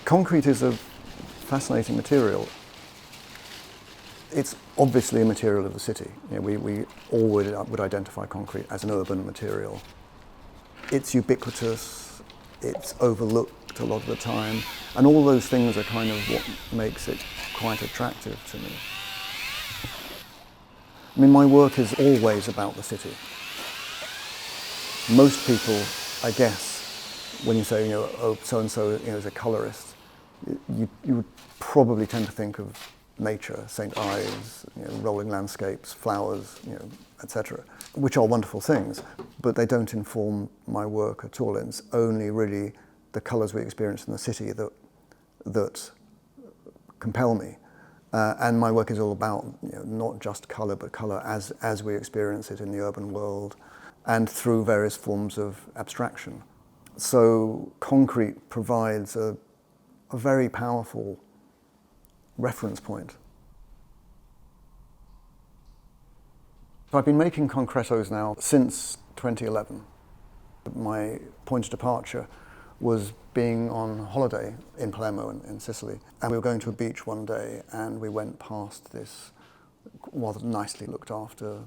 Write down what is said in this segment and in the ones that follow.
Concrete is a fascinating material. It's obviously a material of the city. You know, we all would identify concrete as an urban material. It's ubiquitous, it's overlooked a lot of the time, and all those things are kind of what makes it quite attractive to me. I mean, my work is always about the city. Most people, I guess, when you say, you know, oh, so-and-so, you know, is a colorist, you would probably tend to think of nature, St. Ives, you know, rolling landscapes, flowers, you know, etc., which are wonderful things, but they don't inform my work at all. It's only really the colours we experience in the city that compel me. And my work is all about, you know, not just colour, but colour as we experience it in the urban world and through various forms of abstraction. So concrete provides a very powerful reference point. So I've been making Concretos now since 2011. My point of departure was being on holiday in Palermo in Sicily. And we were going to a beach one day and we went past this rather nicely looked after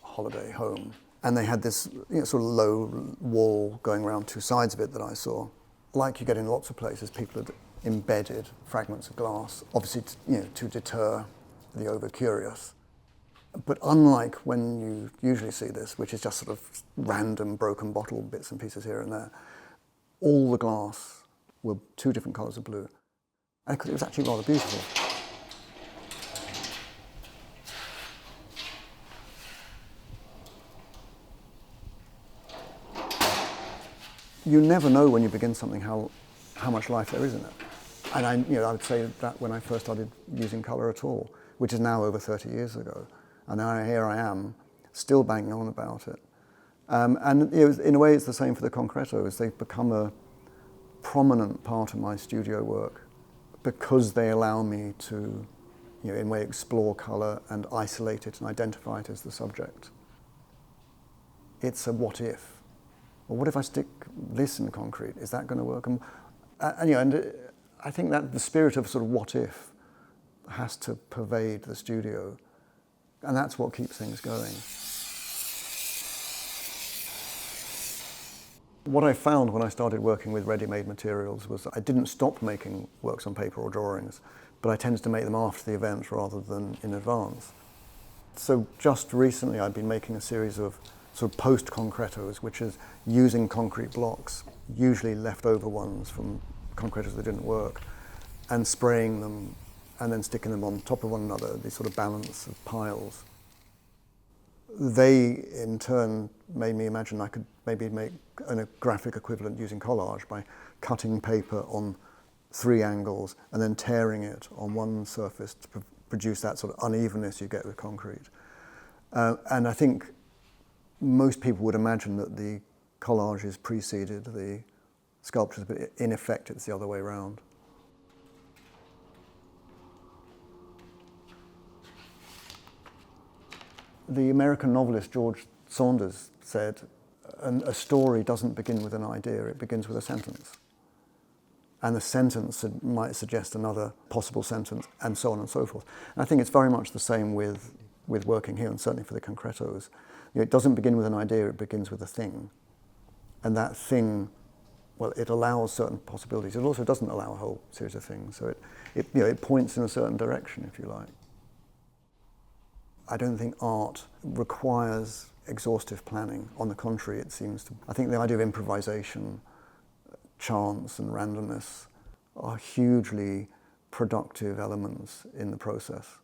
holiday home. And they had this, you know, sort of low wall going around two sides of it that I saw. Like you get in lots of places, people had embedded fragments of glass, obviously to deter the over-curious. But unlike when you usually see this, which is just sort of random broken bottle bits and pieces here and there, all the glass were two different colours of blue. And it was actually rather beautiful. You never know when you begin something how much life there is in it. And I would say that when I first started using colour at all, which is now over 30 years ago, and now here I am, still banging on about it. And you know, in a way it's the same for the Concretos. They've become a prominent part of my studio work because they allow me to, you know, in a way explore colour and isolate it and identify it as the subject. It's a what if. Well, what if I stick this in concrete? Is that going to work? And I think that the spirit of sort of what if has to pervade the studio, and that's what keeps things going. What I found when I started working with ready-made materials was I didn't stop making works on paper or drawings, but I tended to make them after the event rather than in advance. So just recently I've been making a series of sort of post-concretos, which is using concrete blocks, usually leftover ones from concretos that didn't work, and spraying them and then sticking them on top of one another, these sort of balance of piles. They, in turn, made me imagine I could maybe make a graphic equivalent using collage by cutting paper on 3 angles and then tearing it on one surface to produce that sort of unevenness you get with concrete. And I think most people would imagine that the collages preceded the sculptures, but in effect it's the other way around. The American novelist George Saunders said, a story doesn't begin with an idea, it begins with a sentence. And the sentence might suggest another possible sentence, and so on and so forth. And I think it's very much the same with working here, and certainly for the Concretos. You know, it doesn't begin with an idea, it begins with a thing. And that thing, well, it allows certain possibilities. It also doesn't allow a whole series of things. So it points in a certain direction, if you like. I don't think art requires exhaustive planning. On the contrary, it seems to. I think the idea of improvisation, chance and randomness are hugely productive elements in the process.